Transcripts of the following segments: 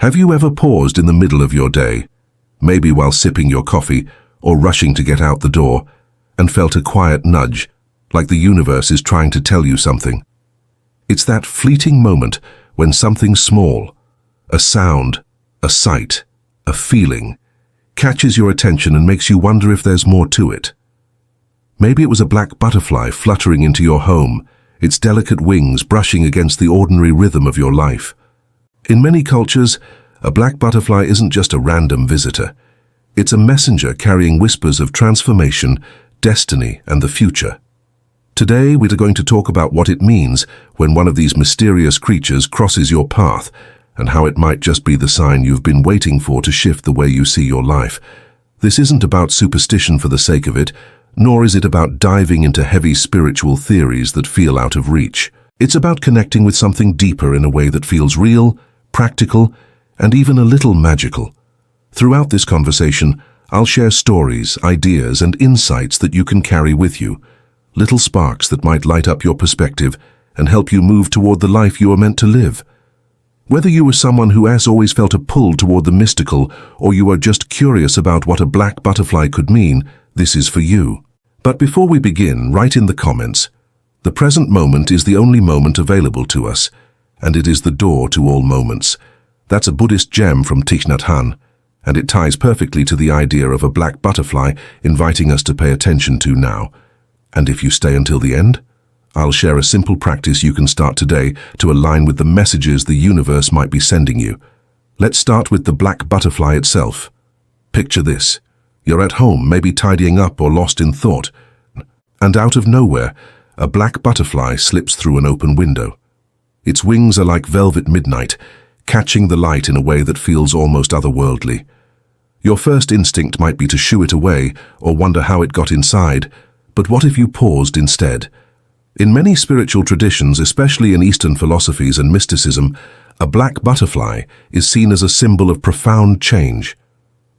Have you ever paused in the middle of your day, maybe while sipping your coffee or rushing to get out the door, and felt a quiet nudge, like the universe is trying to tell you something? It's that fleeting moment when something small, a sound, a sight, a feeling, catches your attention and makes you wonder if there's more to it. Maybe it was a black butterfly fluttering into your home, its delicate wings brushing against the ordinary rhythm of your life. In many cultures, a black butterfly isn't just a random visitor. It's a messenger carrying whispers of transformation, destiny, and the future. Today, we're going to talk about what it means when one of these mysterious creatures crosses your path, and how it might just be the sign you've been waiting for to shift the way you see your life. This isn't about superstition for the sake of it, nor is it about diving into heavy spiritual theories that feel out of reach. It's about connecting with something deeper in a way that feels real, practical, and even a little magical. Throughout this conversation, I'll share stories, ideas, and insights that you can carry with you, little sparks that might light up your perspective and help you move toward the life you are meant to live. Whether you are someone who has always felt a pull toward the mystical, or you are just curious about what a black butterfly could mean, this is for you. But before we begin, write in the comments, the present moment is the only moment available to us, and it is the door to all moments. That's a Buddhist gem from Thich Nhat Hanh, and it ties perfectly to the idea of a black butterfly inviting us to pay attention to now. And if you stay until the end, I'll share a simple practice you can start today to align with the messages the universe might be sending you. Let's start with the black butterfly itself. Picture this. You're at home, maybe tidying up or lost in thought, and out of nowhere, a black butterfly slips through an open window. Its wings are like velvet midnight, catching the light in a way that feels almost otherworldly. Your first instinct might be to shoo it away or wonder how it got inside, but what if you paused instead? In many spiritual traditions, especially in Eastern philosophies and mysticism, a black butterfly is seen as a symbol of profound change.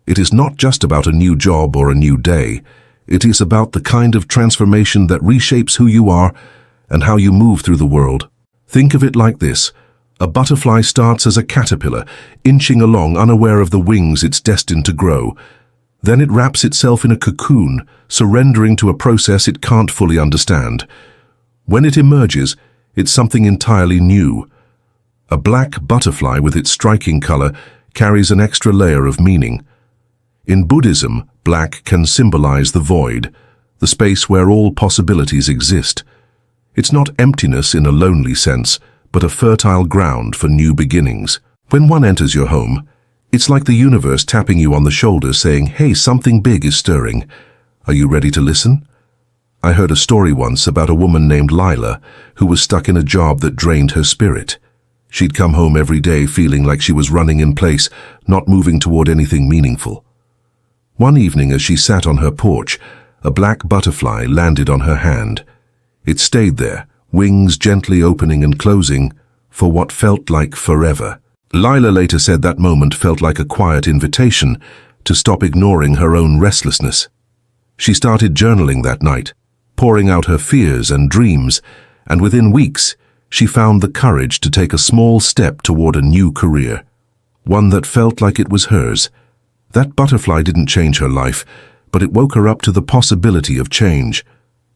It is not just about a new job or a new day. It is about the kind of transformation that reshapes who you are and how you move through the world. Think of it like this. A butterfly starts as a caterpillar, inching along unaware of the wings it's destined to grow. Then it wraps itself in a cocoon, surrendering to a process it can't fully understand. When it emerges, it's something entirely new. A black butterfly with its striking color carries an extra layer of meaning. In Buddhism, black can symbolize the void, the space where all possibilities exist. It's not emptiness in a lonely sense, but a fertile ground for new beginnings. When one enters your home, it's like the universe tapping you on the shoulder saying, "Hey, something big is stirring. Are you ready to listen?" I heard a story once about a woman named Lila who was stuck in a job that drained her spirit. She'd come home every day feeling like she was running in place, not moving toward anything meaningful. One evening as she sat on her porch, a black butterfly landed on her hand. It stayed there, wings gently opening and closing, for what felt like forever. Lila later said that moment felt like a quiet invitation to stop ignoring her own restlessness. She started journaling that night, pouring out her fears and dreams, and within weeks, she found the courage to take a small step toward a new career, one that felt like it was hers. That butterfly didn't change her life, but it woke her up to the possibility of change.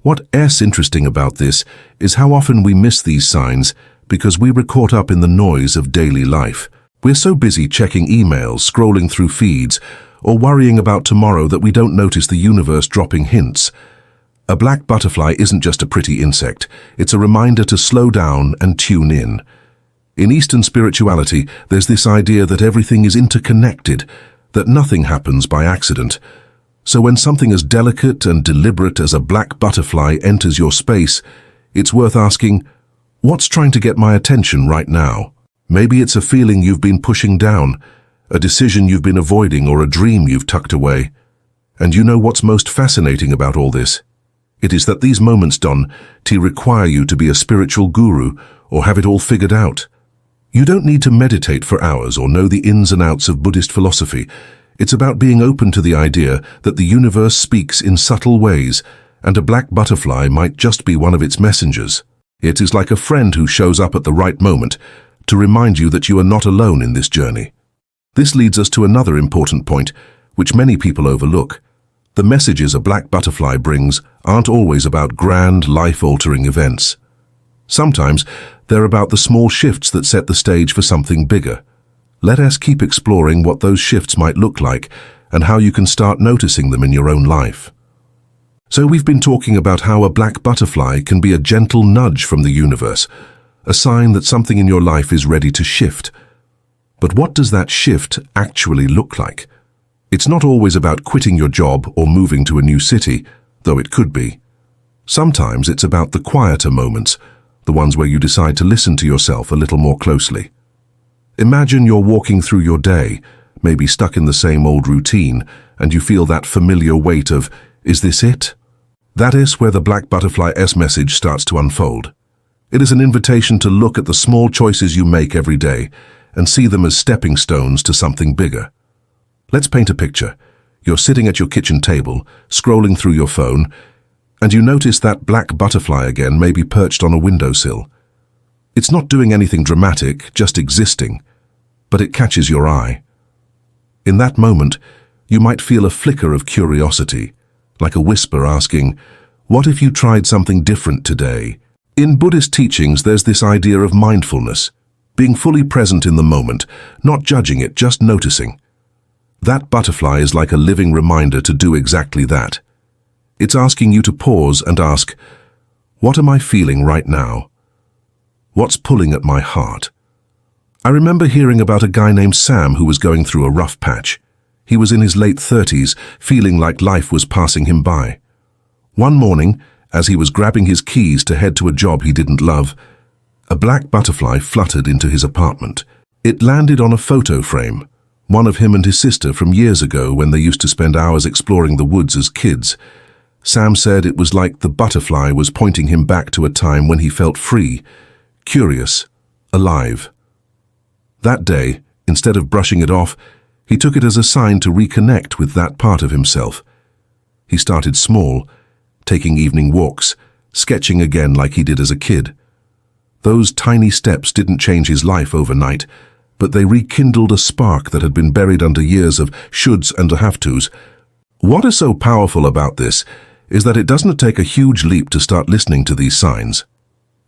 What's interesting about this is how often we miss these signs because we were caught up in the noise of daily life. We're so busy checking emails, scrolling through feeds, or worrying about tomorrow that we don't notice the universe dropping hints. A black butterfly isn't just a pretty insect, it's a reminder to slow down and tune in. In Eastern spirituality, there's this idea that everything is interconnected, that nothing happens by accident. So when something as delicate and deliberate as a black butterfly enters your space, it's worth asking, what's trying to get my attention right now? Maybe it's a feeling you've been pushing down, a decision you've been avoiding, or a dream you've tucked away. And you know what's most fascinating about all this? It is that these moments don't require you to be a spiritual guru or have it all figured out. You don't need to meditate for hours or know the ins and outs of Buddhist philosophy. It's about being open to the idea that the universe speaks in subtle ways, and a black butterfly might just be one of its messengers. It is like a friend who shows up at the right moment to remind you that you are not alone in this journey. This leads us to another important point, which many people overlook. The messages a black butterfly brings aren't always about grand, life-altering events. Sometimes they're about the small shifts that set the stage for something bigger. Let us keep exploring what those shifts might look like and how you can start noticing them in your own life. So we've been talking about how a black butterfly can be a gentle nudge from the universe, a sign that something in your life is ready to shift. But what does that shift actually look like? It's not always about quitting your job or moving to a new city, though it could be. Sometimes it's about the quieter moments, the ones where you decide to listen to yourself a little more closely. Imagine you're walking through your day, maybe stuck in the same old routine, and you feel that familiar weight of, is this it? That is where the Black Butterfly's message starts to unfold. It is an invitation to look at the small choices you make every day and see them as stepping stones to something bigger. Let's paint a picture. You're sitting at your kitchen table, scrolling through your phone, and you notice that black butterfly again, maybe perched on a windowsill. It's not doing anything dramatic, just existing, but it catches your eye. In that moment, you might feel a flicker of curiosity, like a whisper asking, what if you tried something different today? In Buddhist teachings, there's this idea of mindfulness, being fully present in the moment, not judging it, just noticing. That butterfly is like a living reminder to do exactly that. It's asking you to pause and ask, what am I feeling right now? What's pulling at my heart? I remember hearing about a guy named Sam who was going through a rough patch. He was in his late 30s, feeling like life was passing him by. One morning, as he was grabbing his keys to head to a job he didn't love, a black butterfly fluttered into his apartment. It landed on a photo frame, one of him and his sister from years ago when they used to spend hours exploring the woods as kids. Sam said it was like the butterfly was pointing him back to a time when he felt free, curious, alive. That day, instead of brushing it off, he took it as a sign to reconnect with that part of himself. He started small, taking evening walks, sketching again like he did as a kid. Those tiny steps didn't change his life overnight, but they rekindled a spark that had been buried under years of shoulds and have-tos. What is so powerful about this is that it doesn't take a huge leap to start listening to these signs.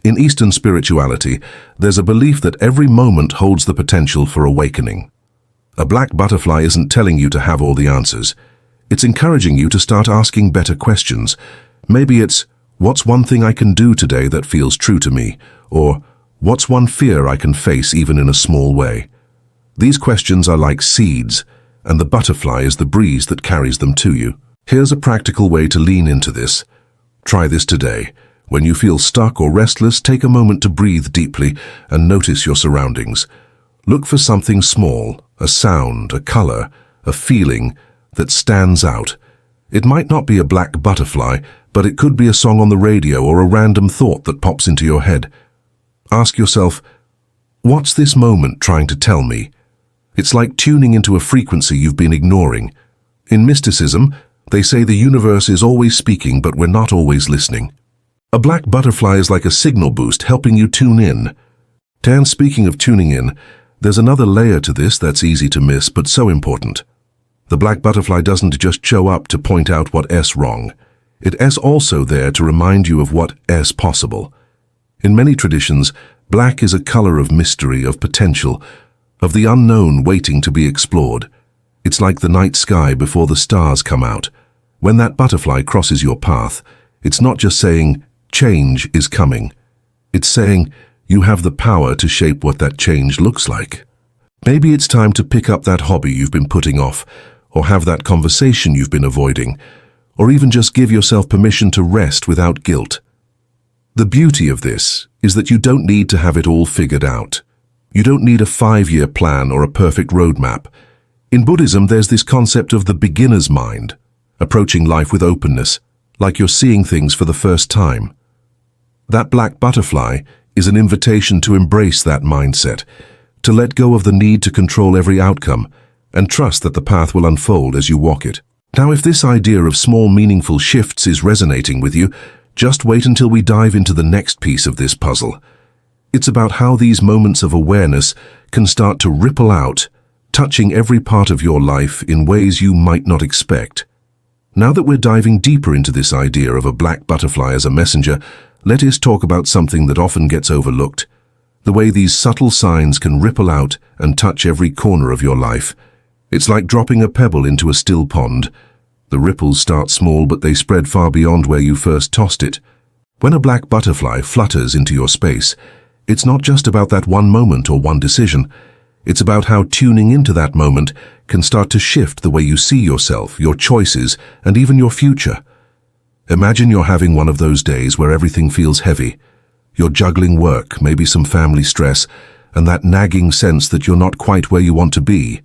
In Eastern spirituality, there's a belief that every moment holds the potential for awakening. A black butterfly isn't telling you to have all the answers. It's encouraging you to start asking better questions. Maybe it's, what's one thing I can do today that feels true to me? Or, what's one fear I can face even in a small way? These questions are like seeds, and the butterfly is the breeze that carries them to you. Here's a practical way to lean into this. Try this today. When you feel stuck or restless, take a moment to breathe deeply and notice your surroundings. Look for something small, a sound, a color, a feeling that stands out. It might not be a black butterfly, but it could be a song on the radio or a random thought that pops into your head. Ask yourself, what's this moment trying to tell me? It's like tuning into a frequency you've been ignoring. In mysticism, they say the universe is always speaking, but we're not always listening. A black butterfly is like a signal boost helping you tune in. Dan, speaking of tuning in, there's another layer to this that's easy to miss, but so important. The black butterfly doesn't just show up to point out what's wrong. It's also there to remind you of what's possible. In many traditions, black is a color of mystery, of potential, of the unknown waiting to be explored. It's like the night sky before the stars come out. When that butterfly crosses your path, it's not just saying, change is coming. It's saying, you have the power to shape what that change looks like. Maybe it's time to pick up that hobby you've been putting off, or have that conversation you've been avoiding, or even just give yourself permission to rest without guilt. The beauty of this is that you don't need to have it all figured out. You don't need a 5-year plan or a perfect roadmap. In Buddhism, there's this concept of the beginner's mind, approaching life with openness, like you're seeing things for the first time. That black butterfly is an invitation to embrace that mindset, to let go of the need to control every outcome, and trust that the path will unfold as you walk it. Now, if this idea of small, meaningful shifts is resonating with you, just wait until we dive into the next piece of this puzzle. It's about how these moments of awareness can start to ripple out, touching every part of your life in ways you might not expect. Now that we're diving deeper into this idea of a black butterfly as a messenger, let us talk about something that often gets overlooked: the way these subtle signs can ripple out and touch every corner of your life. It's like dropping a pebble into a still pond. The ripples start small, but they spread far beyond where you first tossed it. When a black butterfly flutters into your space, it's not just about that one moment or one decision. It's about how tuning into that moment can start to shift the way you see yourself, your choices, and even your future. Imagine you're having one of those days where everything feels heavy. You're juggling work, maybe some family stress, and that nagging sense that you're not quite where you want to be.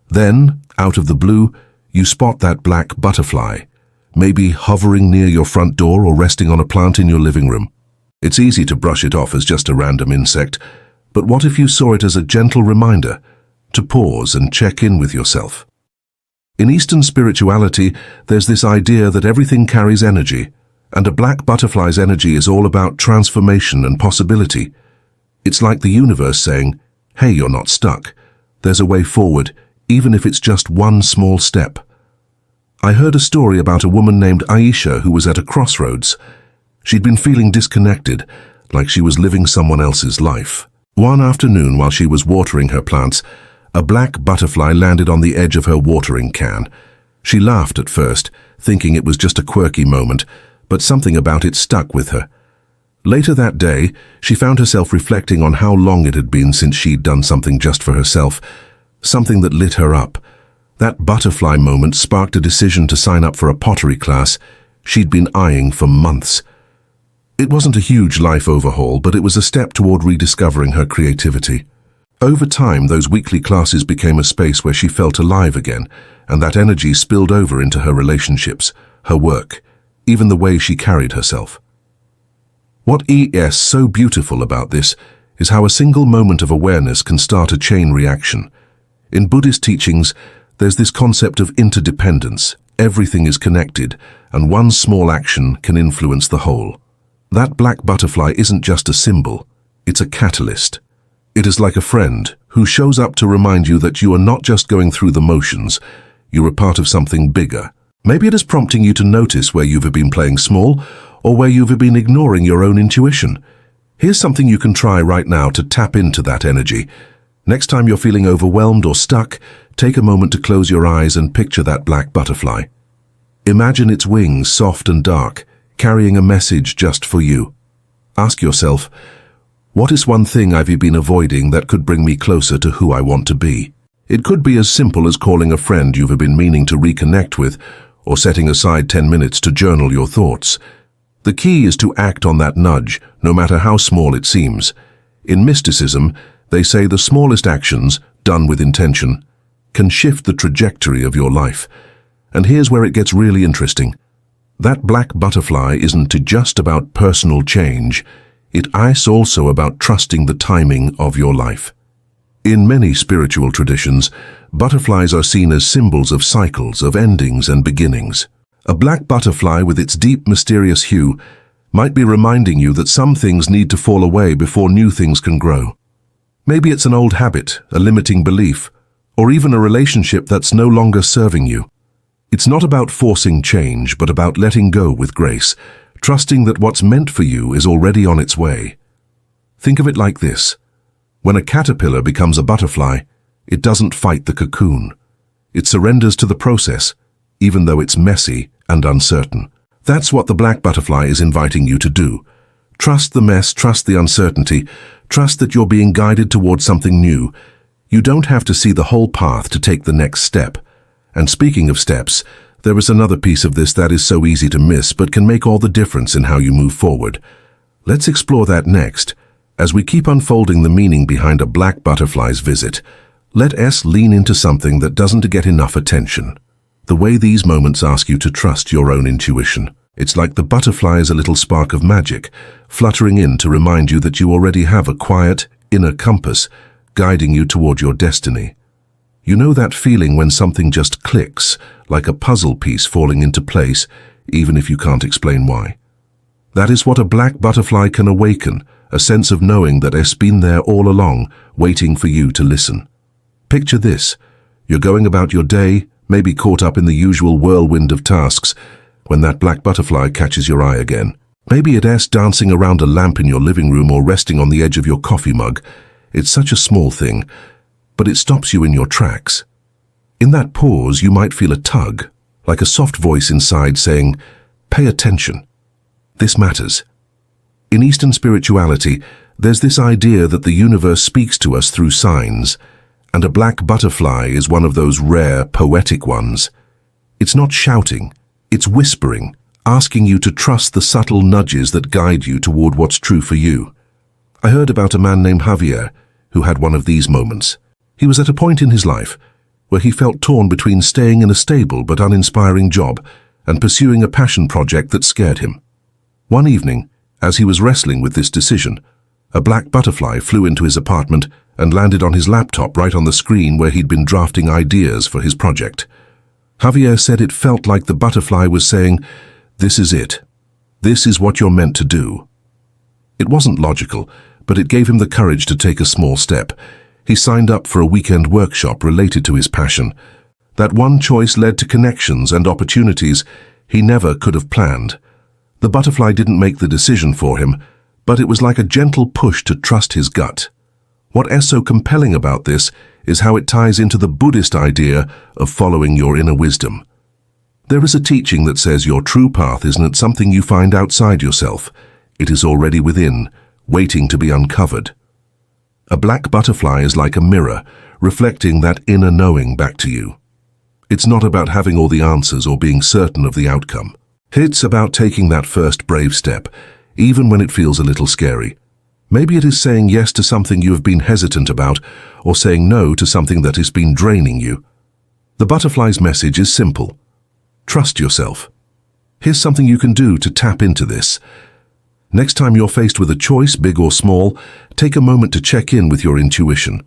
Then, out of the blue, you spot that black butterfly, maybe hovering near your front door or resting on a plant in your living room. It's easy to brush it off as just a random insect, but what if you saw it as a gentle reminder to pause and check in with yourself? In Eastern spirituality, there's this idea that everything carries energy, and a black butterfly's energy is all about transformation and possibility. It's like the universe saying, "Hey, you're not stuck. There's a way forward, even if it's just one small step." I heard a story about a woman named Aisha who was at a crossroads. She'd been feeling disconnected, like she was living someone else's life. One afternoon, while she was watering her plants, a black butterfly landed on the edge of her watering can. She laughed at first, thinking it was just a quirky moment, but something about it stuck with her. Later that day, she found herself reflecting on how long it had been since she'd done something just for herself, something that lit her up. That butterfly moment sparked a decision to sign up for a pottery class she'd been eyeing for months. It wasn't a huge life overhaul, but it was a step toward rediscovering her creativity. Over time, those weekly classes became a space where she felt alive again, and that energy spilled over into her relationships, her work, even the way she carried herself. What is so beautiful about this is how a single moment of awareness can start a chain reaction. In Buddhist teachings, there's this concept of interdependence. Everything is connected, and one small action can influence the whole. That black butterfly isn't just a symbol, it's a catalyst. It is like a friend who shows up to remind you that you are not just going through the motions, you're a part of something bigger. Maybe it is prompting you to notice where you've been playing small or where you've been ignoring your own intuition. Here's something you can try right now to tap into that energy. Next time you're feeling overwhelmed or stuck, take a moment to close your eyes and picture that black butterfly. Imagine its wings soft and dark, carrying a message just for you. Ask yourself, what is one thing I've been avoiding that could bring me closer to who I want to be? It could be as simple as calling a friend you've been meaning to reconnect with, or setting aside 10 minutes to journal your thoughts. The key is to act on that nudge, no matter how small it seems. In mysticism, they say the smallest actions, done with intention, can shift the trajectory of your life. And here's where it gets really interesting. That black butterfly isn't just about personal change, it is also about trusting the timing of your life. In many spiritual traditions, butterflies are seen as symbols of cycles, of endings and beginnings. A black butterfly with its deep, mysterious hue might be reminding you that some things need to fall away before new things can grow. Maybe it's an old habit, a limiting belief, or even a relationship that's no longer serving you. It's not about forcing change, but about letting go with grace, trusting that what's meant for you is already on its way. Think of it like this. When a caterpillar becomes a butterfly, it doesn't fight the cocoon. It surrenders to the process, even though it's messy and uncertain. That's what the black butterfly is inviting you to do. Trust the mess, trust the uncertainty, trust that you're being guided towards something new. You don't have to see the whole path to take the next step. And speaking of steps, there is another piece of this that is so easy to miss but can make all the difference in how you move forward. Let's explore that next. As we keep unfolding the meaning behind a black butterfly's visit, let us lean into something that doesn't get enough attention. The way these moments ask you to trust your own intuition. It's like the butterfly is a little spark of magic, fluttering in to remind you that you already have a quiet, inner compass guiding you toward your destiny. You know that feeling when something just clicks, like a puzzle piece falling into place, even if you can't explain why. That is what a black butterfly can awaken, a sense of knowing that it's been there all along, waiting for you to listen. Picture this. You're going about your day, maybe caught up in the usual whirlwind of tasks, when that black butterfly catches your eye again. Maybe it's dancing around a lamp in your living room or resting on the edge of your coffee mug. It's such a small thing, but it stops you in your tracks. In that pause, you might feel a tug, like a soft voice inside saying, "Pay attention. This matters." In Eastern spirituality, there's this idea that the universe speaks to us through signs, and a black butterfly is one of those rare, poetic ones. It's not shouting, it's whispering, asking you to trust the subtle nudges that guide you toward what's true for you. I heard about a man named Javier who had one of these moments. He was at a point in his life where he felt torn between staying in a stable but uninspiring job and pursuing a passion project that scared him. One evening, as he was wrestling with this decision, a black butterfly flew into his apartment and landed on his laptop right on the screen where he'd been drafting ideas for his project. Javier said it felt like the butterfly was saying, "This is it. This is what you're meant to do." It wasn't logical, but it gave him the courage to take a small step. He signed up for a weekend workshop related to his passion. That one choice led to connections and opportunities he never could have planned. The butterfly didn't make the decision for him, but it was like a gentle push to trust his gut. What is so compelling about this is how it ties into the Buddhist idea of following your inner wisdom. There is a teaching that says your true path isn't something you find outside yourself. It is already within, waiting to be uncovered. A black butterfly is like a mirror, reflecting that inner knowing back to you. It's not about having all the answers or being certain of the outcome. It's about taking that first brave step, even when it feels a little scary. Maybe it is saying yes to something you have been hesitant about, or saying no to something that has been draining you. The butterfly's message is simple. Trust yourself. Here's something you can do to tap into this. Next time you're faced with a choice, big or small, take a moment to check in with your intuition.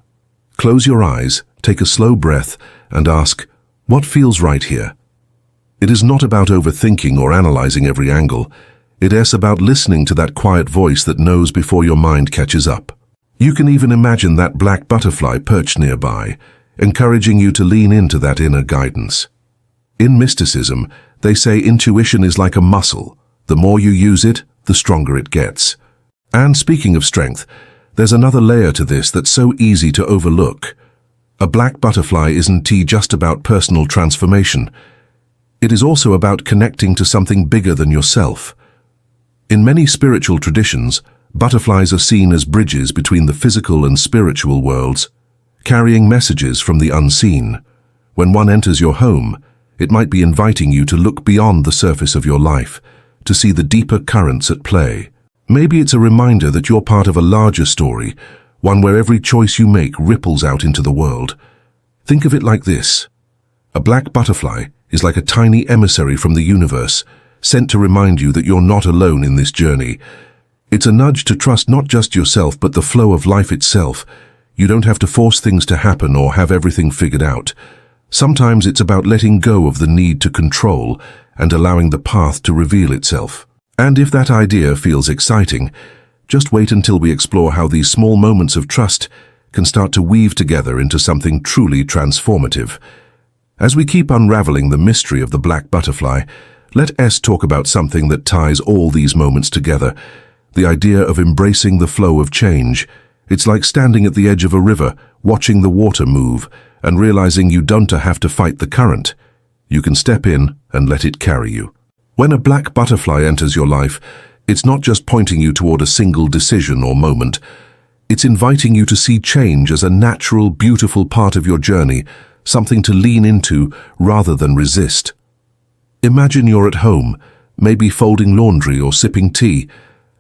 Close your eyes, take a slow breath, and ask, what feels right here? It is not about overthinking or analyzing every angle. It is about listening to that quiet voice that knows before your mind catches up. You can even imagine that black butterfly perched nearby, encouraging you to lean into that inner guidance. In mysticism, they say intuition is like a muscle. The more you use it, the stronger it gets. And speaking of strength, there's another layer to this that's so easy to overlook. A black butterfly isn't just about personal transformation. It is also about connecting to something bigger than yourself. In many spiritual traditions, butterflies are seen as bridges between the physical and spiritual worlds, carrying messages from the unseen. When one enters your home, it might be inviting you to look beyond the surface of your life, to see the deeper currents at play. Maybe it's a reminder that you're part of a larger story, one where every choice you make ripples out into the world. Think of it like this. A black butterfly is like a tiny emissary from the universe, sent to remind you that you're not alone in this journey. It's a nudge to trust not just yourself, but the flow of life itself. You don't have to force things to happen or have everything figured out. Sometimes it's about letting go of the need to control and allowing the path to reveal itself. And if that idea feels exciting, just wait until we explore how these small moments of trust can start to weave together into something truly transformative. As we keep unraveling the mystery of the black butterfly, let us talk about something that ties all these moments together, the idea of embracing the flow of change. It's like standing at the edge of a river, watching the water move, and realizing you don't have to fight the current. You can step in and let it carry you. When a black butterfly enters your life, it's not just pointing you toward a single decision or moment. It's inviting you to see change as a natural, beautiful part of your journey, something to lean into rather than resist. Imagine you're at home, maybe folding laundry or sipping tea,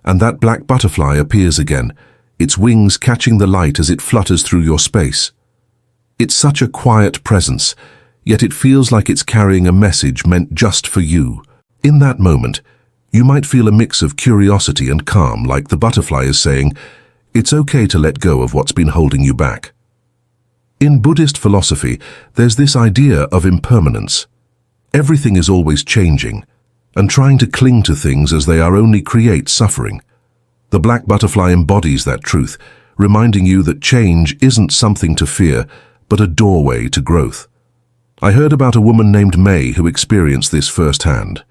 and that black butterfly appears again, its wings catching the light as it flutters through your space. It's such a quiet presence, yet it feels like it's carrying a message meant just for you. In that moment, you might feel a mix of curiosity and calm, like the butterfly is saying, it's okay to let go of what's been holding you back. In Buddhist philosophy, there's this idea of impermanence. Everything is always changing, and trying to cling to things as they are only creates suffering. The black butterfly embodies that truth, reminding you that change isn't something to fear, but a doorway to growth. I heard about a woman named May who experienced this firsthand.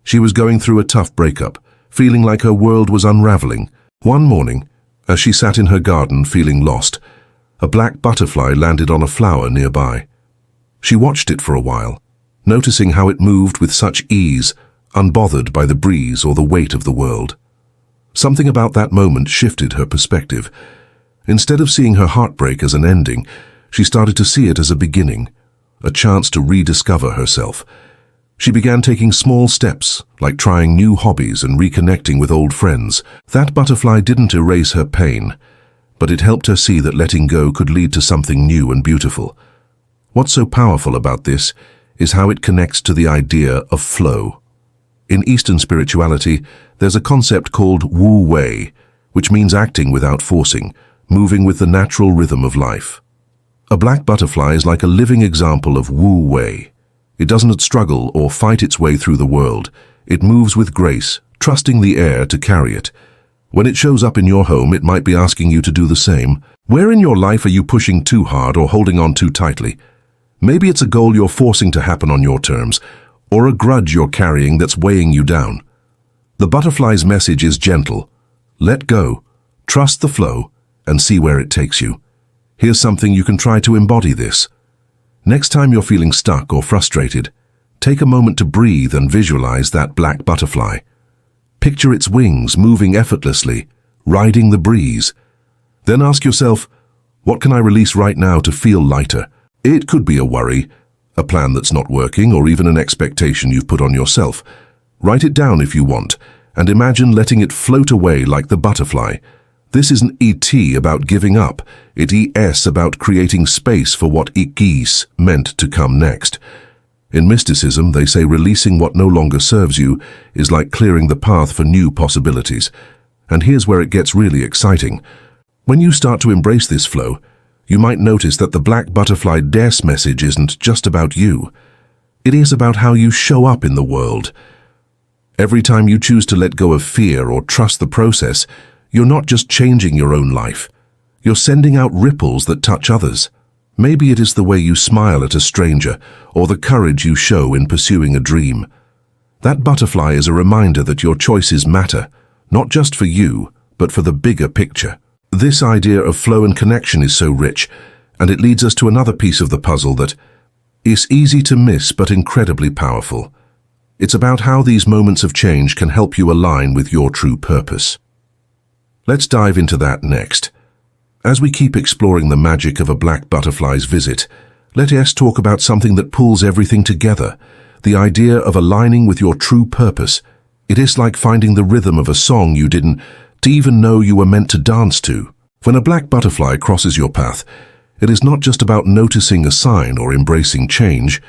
She was going through a tough breakup, feeling like her world was unraveling. One morning, as she sat in her garden feeling lost, a black butterfly landed on a flower nearby. She watched it for a while, noticing how it moved with such ease, unbothered by the breeze or the weight of the world. Something about that moment shifted her perspective. Instead of seeing her heartbreak as an ending, she started to see it as a beginning, a chance to rediscover herself. She began taking small steps, like trying new hobbies and reconnecting with old friends. That butterfly didn't erase her pain, but it helped her see that letting go could lead to something new and beautiful. What's so powerful about this is how it connects to the idea of flow. In Eastern spirituality, there's a concept called Wu Wei, which means acting without forcing, moving with the natural rhythm of life. A black butterfly is like a living example of Wu Wei. It doesn't struggle or fight its way through the world. It moves with grace, trusting the air to carry it. When it shows up in your home, it might be asking you to do the same. Where in your life are you pushing too hard or holding on too tightly? Maybe it's a goal you're forcing to happen on your terms, or a grudge you're carrying that's weighing you down. The butterfly's message is gentle. Let go, trust the flow, and see where it takes you. Here's something you can try to embody this. Next time you're feeling stuck or frustrated, take a moment to breathe and visualize that black butterfly. Picture its wings moving effortlessly, riding the breeze. Then ask yourself, what can I release right now to feel lighter? It could be a worry, a plan that's not working, or even an expectation you've put on yourself. Write it down if you want, and imagine letting it float away like the butterfly. This isn't ET about giving up, it's ES about creating space for what IKIS meant to come next. In mysticism, they say releasing what no longer serves you is like clearing the path for new possibilities. And here's where it gets really exciting. When you start to embrace this flow, you might notice that the black butterfly DES message isn't just about you. It is about how you show up in the world. Every time you choose to let go of fear or trust the process, you're not just changing your own life. You're sending out ripples that touch others. Maybe it is the way you smile at a stranger, or the courage you show in pursuing a dream. That butterfly is a reminder that your choices matter, not just for you, but for the bigger picture. This idea of flow and connection is so rich, and it leads us to another piece of the puzzle that is easy to miss but incredibly powerful. It's about how these moments of change can help you align with your true purpose. Let's dive into that next. As we keep exploring the magic of a black butterfly's visit, let us talk about something that pulls everything together, the idea of aligning with your true purpose. It is like finding the rhythm of a song you didn't even know you were meant to dance to. When a black butterfly crosses your path, it is not just about noticing a sign or embracing change.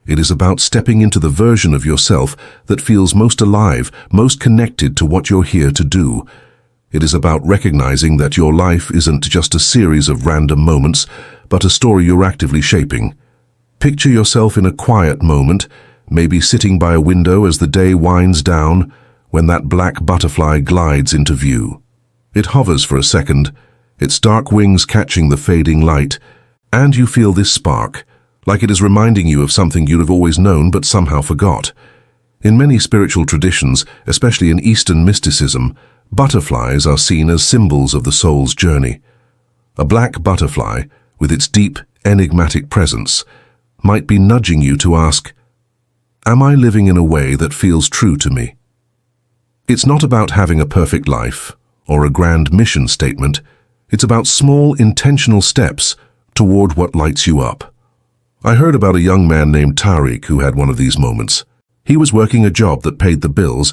It is about stepping into the version of yourself that feels most alive, most connected to what you're here to do. It is about recognizing that your life isn't just a series of random moments, but a story you're actively shaping. Picture yourself in a quiet moment, maybe sitting by a window as the day winds down, when that black butterfly glides into view. It hovers for a second, its dark wings catching the fading light, and you feel this spark, like it is reminding you of something you'd have always known but somehow forgot. In many spiritual traditions, especially in Eastern mysticism, butterflies are seen as symbols of the soul's journey. A black butterfly, with its deep, enigmatic presence, might be nudging you to ask, am I living in a way that feels true to me? It's not about having a perfect life or a grand mission statement. It's about small, intentional steps toward what lights you up. I heard about a young man named Tariq who had one of these moments. He was working a job that paid the bills,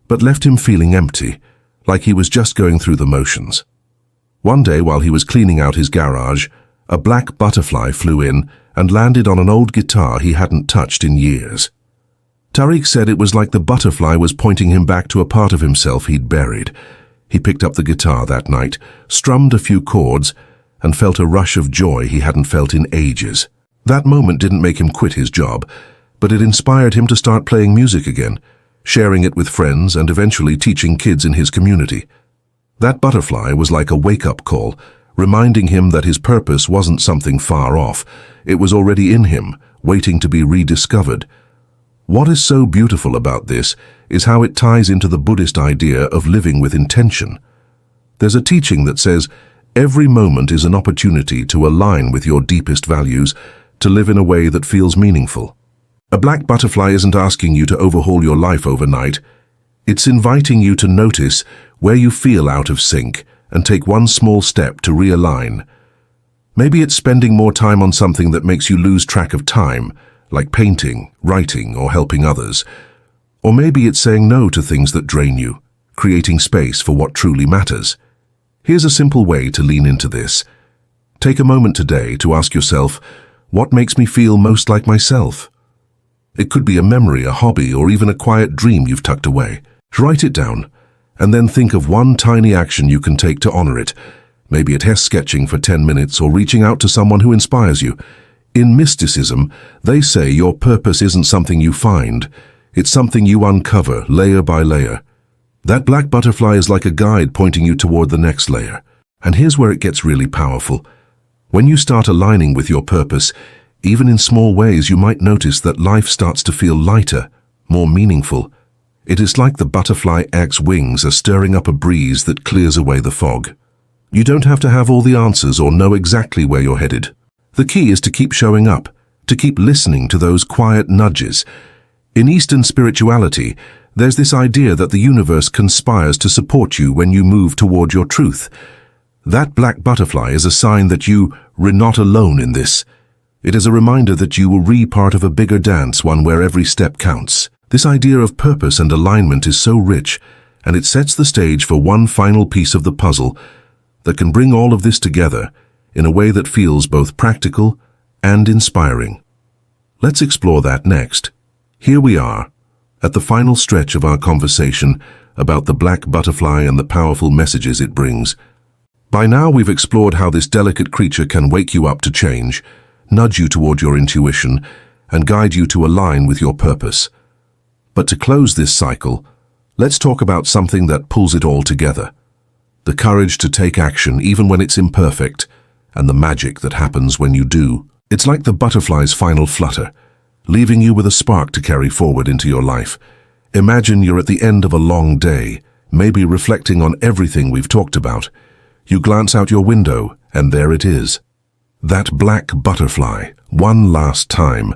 but left him feeling empty, like he was just going through the motions. One day, while he was cleaning out his garage, a black butterfly flew in and landed on an old guitar he hadn't touched in years. Tariq said it was like the butterfly was pointing him back to a part of himself he'd buried. He picked up the guitar that night, strummed a few chords, and felt a rush of joy he hadn't felt in ages. That moment didn't make him quit his job, but it inspired him to start playing music again, sharing it with friends and eventually teaching kids in his community. That butterfly was like a wake-up call, reminding him that his purpose wasn't something far off. It was already in him, waiting to be rediscovered. What is so beautiful about this is how it ties into the Buddhist idea of living with intention. There's a teaching that says every moment is an opportunity to align with your deepest values, to live in a way that feels meaningful. A black butterfly isn't asking you to overhaul your life overnight. It's inviting you to notice where you feel out of sync and take one small step to realign. Maybe it's spending more time on something that makes you lose track of time, like painting, writing, or helping others. Or maybe it's saying no to things that drain you, creating space for what truly matters. Here's a simple way to lean into this. Take a moment today to ask yourself, what makes me feel most like myself? It could be a memory, a hobby, or even a quiet dream you've tucked away. Write it down, and then think of one tiny action you can take to honor it. Maybe a test sketching for 10 minutes or reaching out to someone who inspires you. In mysticism, they say your purpose isn't something you find. It's something you uncover, layer by layer. That black butterfly is like a guide pointing you toward the next layer. And here's where it gets really powerful. When you start aligning with your purpose, even in small ways, you might notice that life starts to feel lighter, more meaningful. It is like the butterfly X's wings are stirring up a breeze that clears away the fog. You don't have to have all the answers or know exactly where you're headed. The key is to keep showing up, to keep listening to those quiet nudges. In Eastern spirituality, there's this idea that the universe conspires to support you when you move toward your truth. That black butterfly is a sign that you are not alone in this. It is a reminder that you will part of a bigger dance, one where every step counts. This idea of purpose and alignment is so rich, and it sets the stage for one final piece of the puzzle that can bring all of this together in a way that feels both practical and inspiring. Let's explore that next. Here we are, at the final stretch of our conversation about the black butterfly and the powerful messages it brings. By now we've explored how this delicate creature can wake you up to change, nudge you toward your intuition, and guide you to align with your purpose. But to close this cycle, let's talk about something that pulls it all together. The courage to take action even when it's imperfect, and the magic that happens when you do. It's like the butterfly's final flutter, leaving you with a spark to carry forward into your life. Imagine you're at the end of a long day, maybe reflecting on everything we've talked about. You glance out your window, and there it is. That black butterfly, one last time,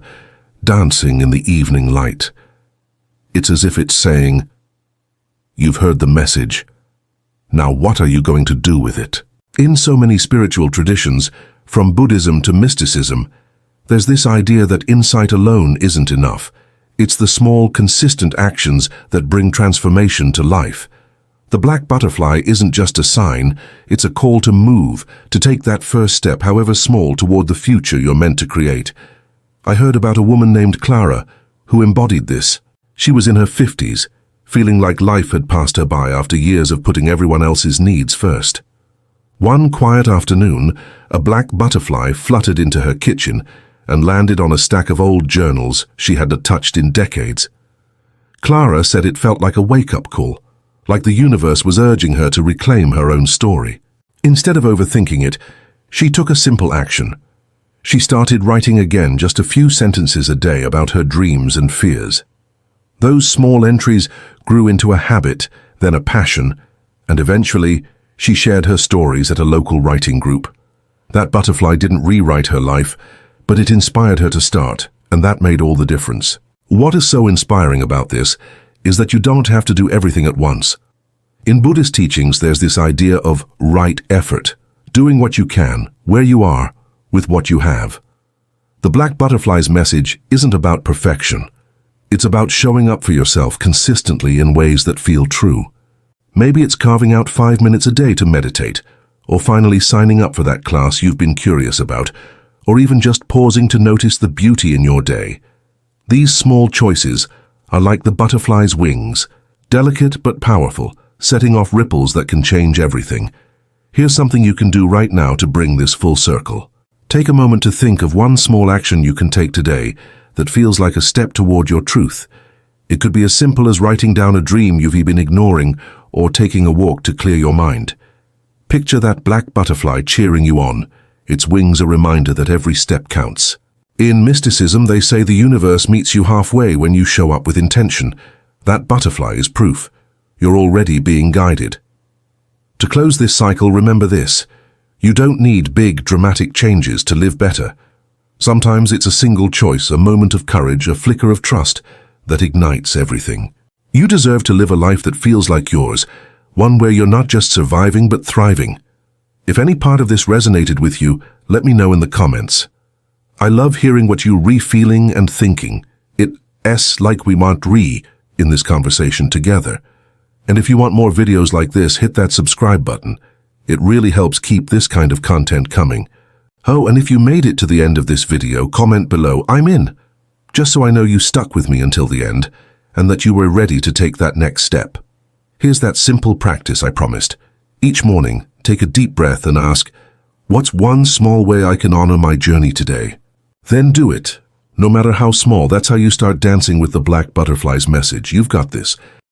dancing in the evening light. It's as if it's saying, "You've heard the message. Now what are you going to do with it?" In so many spiritual traditions, from Buddhism to mysticism, there's this idea that insight alone isn't enough. It's the small, consistent actions that bring transformation to life. The black butterfly isn't just a sign, it's a call to move, to take that first step, however small, toward the future you're meant to create. I heard about a woman named Clara who embodied this. She was in her 50s, feeling like life had passed her by after years of putting everyone else's needs first. One quiet afternoon, a black butterfly fluttered into her kitchen and landed on a stack of old journals she hadn't touched in decades. Clara said it felt like a wake-up call, like the universe was urging her to reclaim her own story. Instead of overthinking it, she took a simple action. She started writing again just a few sentences a day about her dreams and fears. Those small entries grew into a habit, then a passion, and eventually she shared her stories at a local writing group. That butterfly didn't rewrite her life, but it inspired her to start, and that made all the difference. What is so inspiring about this is that you don't have to do everything at once. In Buddhist teachings, there's this idea of right effort, doing what you can, where you are, with what you have. The black butterfly's message isn't about perfection. It's about showing up for yourself consistently in ways that feel true. Maybe it's carving out 5 minutes a day to meditate, or finally signing up for that class you've been curious about, or even just pausing to notice the beauty in your day. These small choices are like the butterfly's wings, delicate but powerful, setting off ripples that can change everything. Here's something you can do right now to bring this full circle. Take a moment to think of one small action you can take today that feels like a step toward your truth. It could be as simple as writing down a dream you've been ignoring or taking a walk to clear your mind. Picture that black butterfly cheering you on, its wings a reminder that every step counts. In mysticism, they say the universe meets you halfway when you show up with intention. That butterfly is proof. You're already being guided. To close this cycle, remember this. You don't need big, dramatic changes to live better. Sometimes it's a single choice, a moment of courage, a flicker of trust that ignites everything. You deserve to live a life that feels like yours, one where you're not just surviving but thriving. If any part of this resonated with you, let me know in the comments. I love hearing what you re-feeling and thinking. It's like we want in this conversation together. And if you want more videos like this, hit that subscribe button. It really helps keep this kind of content coming. Oh, and if you made it to the end of this video, comment below, "I'm in," just so I know you stuck with me until the end, and that you were ready to take that next step. Here's that simple practice I promised. Each morning, take a deep breath and ask, what's one small way I can honor my journey today? Then do it. No matter how small, that's how you start dancing with the black butterfly's message. You've got this.